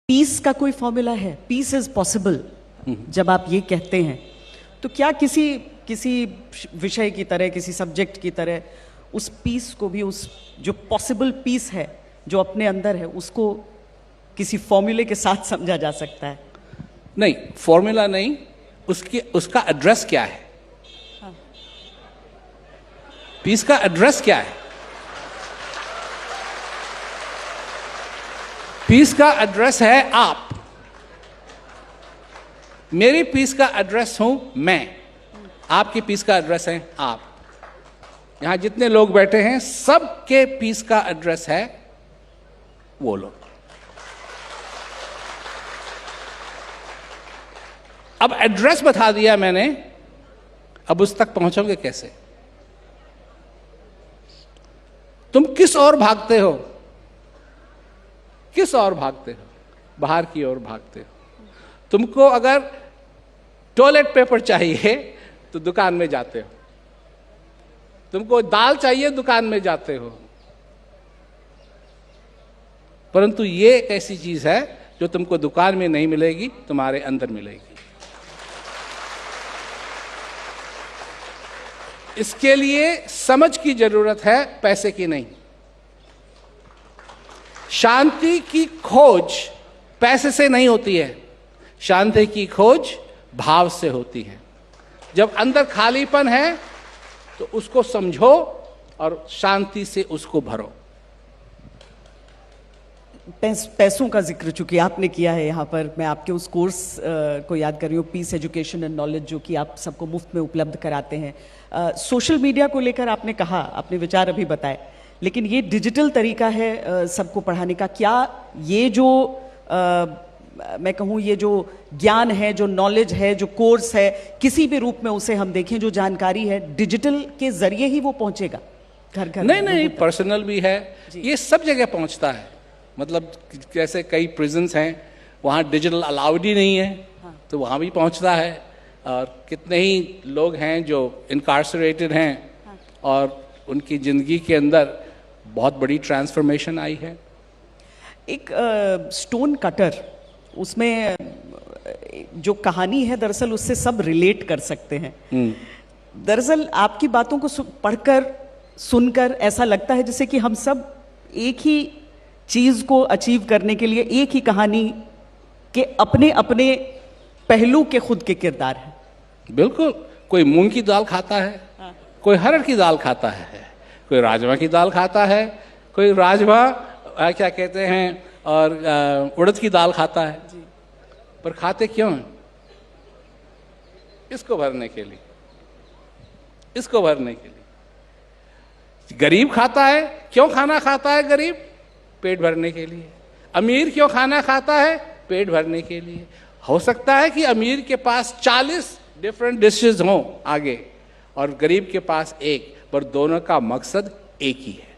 Piece का कोई formula है? पीस इज पॉसिबल जब आप ये कहते हैं, तो क्या किसी विषय की तरह, किसी सब्जेक्ट की तरह उस पीस को भी, उस जो पॉसिबल पीस है जो अपने अंदर है, उसको किसी फॉर्मूले के साथ समझा जा सकता है? नहीं, फॉर्मूला नहीं, उसका एड्रेस क्या है? हाँ। पीस का एड्रेस क्या है? पीस का एड्रेस है आप। मेरी पीस का एड्रेस हूं मैं, आपकी पीस का एड्रेस है आप। यहां जितने लोग बैठे हैं सबके पीस का एड्रेस है वो लोग। अब एड्रेस बता दिया मैंने, अब उस तक पहुंचोगे कैसे? तुम किस ओर भागते हो? किस ओर भागते हो? बाहर की ओर भागते हो। तुमको अगर टॉयलेट पेपर चाहिए तो दुकान में जाते हो, तुमको दाल चाहिए दुकान में जाते हो, परंतु ये एक ऐसी चीज है जो तुमको दुकान में नहीं मिलेगी, तुम्हारे अंदर मिलेगी। इसके लिए समझ की जरूरत है, पैसे की नहीं। शांति की खोज पैसे से नहीं होती है, शांति की खोज भाव से होती है। जब अंदर खालीपन है तो उसको समझो और शांति से उसको भरो। पैसों का जिक्र चूंकि आपने किया है यहाँ पर, मैं आपके उस कोर्स को याद कर रही हूँ, पीस एजुकेशन एंड नॉलेज, जो कि आप सबको मुफ्त में उपलब्ध कराते हैं। सोशल मीडिया को लेकर आपने कहा, अपने विचार अभी बताए, लेकिन ये डिजिटल तरीका है सबको पढ़ाने का। क्या ये जो मैं कहूँ, ये जो ज्ञान है, जो नॉलेज है, जो कोर्स है, किसी भी रूप में उसे हम देखें, जो जानकारी है, डिजिटल के जरिए ही वो पहुंचेगा घर घर? नहीं, पर्सनल भी है, ये सब जगह पहुंचता है। मतलब जैसे कई प्रिजन्स हैं वहाँ डिजिटल अलाउड ही नहीं है, हाँ। तो वहाँ भी पहुँचता है। और कितने ही लोग हैं जो इनकार्सरेटेड हैं, हाँ। और उनकी ज़िंदगी के अंदर बहुत बड़ी ट्रांसफॉर्मेशन आई है। एक स्टोन कटर, उसमें जो कहानी है दरअसल उससे सब रिलेट कर सकते हैं। दरअसल आपकी बातों को पढ़कर, सुनकर ऐसा लगता है जैसे कि हम सब एक ही चीज को अचीव करने के लिए एक ही कहानी के अपने अपने पहलू के खुद के किरदार हैं। बिल्कुल, कोई मूंग की दाल खाता है, हाँ। कोई हरड़ की दाल खाता है, कोई राजमा की दाल खाता है, कोई राजमा क्या कहते हैं और उड़द की दाल खाता है जी। पर खाते क्यों हैं? इसको भरने के लिए, इसको भरने के लिए। गरीब खाता है, क्यों खाना खाता है गरीब? पेट भरने के लिए। अमीर क्यों खाना खाता है? पेट भरने के लिए। हो सकता है कि अमीर के पास 40 डिफरेंट डिशेज हों आगे और गरीब के पास एक, पर दोनों का मकसद एक ही है।